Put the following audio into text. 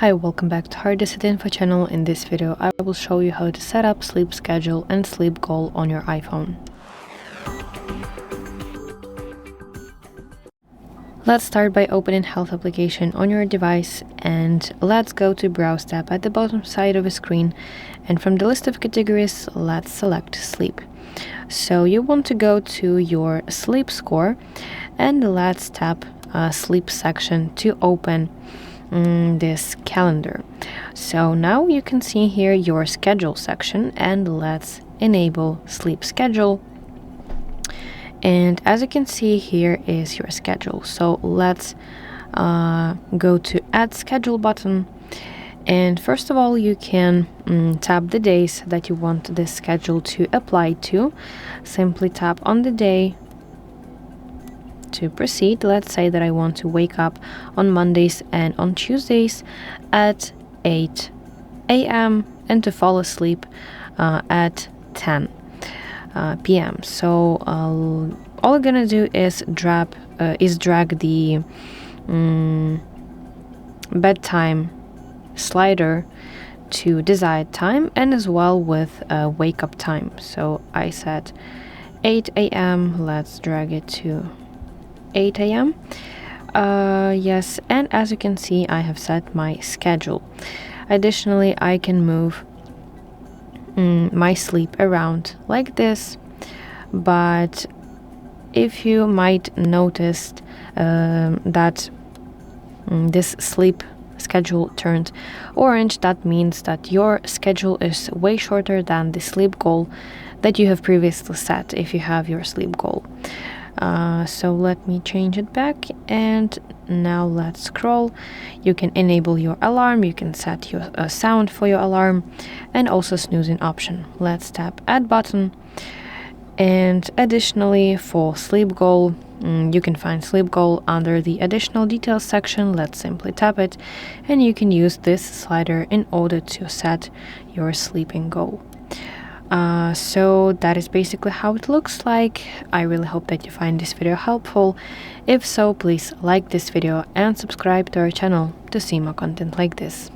Hi, welcome back to HardReset.Info channel. In this video, I will show you how to set up sleep schedule and sleep goal on your iPhone. Let's start by opening Health application on your device, and let's go to Browse tab at the bottom side of the screen, and from the list of categories, let's select Sleep. So you want to go to your sleep score, and let's tap Sleep section to open this calendar. So now you can see here your schedule section, and let's enable sleep schedule. And as you can see, here is your schedule. So let's go to add schedule button, and first of all you can tap the days that you want this schedule to apply to. Simply tap on the day to proceed. Let's say that I want to wake up on Mondays and on Tuesdays at 8 a.m. and to fall asleep at 10 p.m. So all I'm gonna do is drag the bedtime slider to desired time, and as well with wake up time. So I set 8 a.m. Let's drag it to 8 a.m. Yes, and as you can see, I have set my schedule. Additionally, I can move my sleep around like this, but if you might notice that this sleep schedule turned orange, that means that your schedule is way shorter than the sleep goal that you have previously set if you have your sleep goal. So let me change it back, and now let's scroll. You can enable your alarm, you can set your sound for your alarm, and also snoozing option. Let's tap add button, and additionally for sleep goal, you can find sleep goal under the additional details section. Let's simply tap it, and you can use this slider in order to set your sleeping goal. So that is basically how it looks like. I really hope that you find this video helpful. If so, please like this video and subscribe to our channel to see more content like this.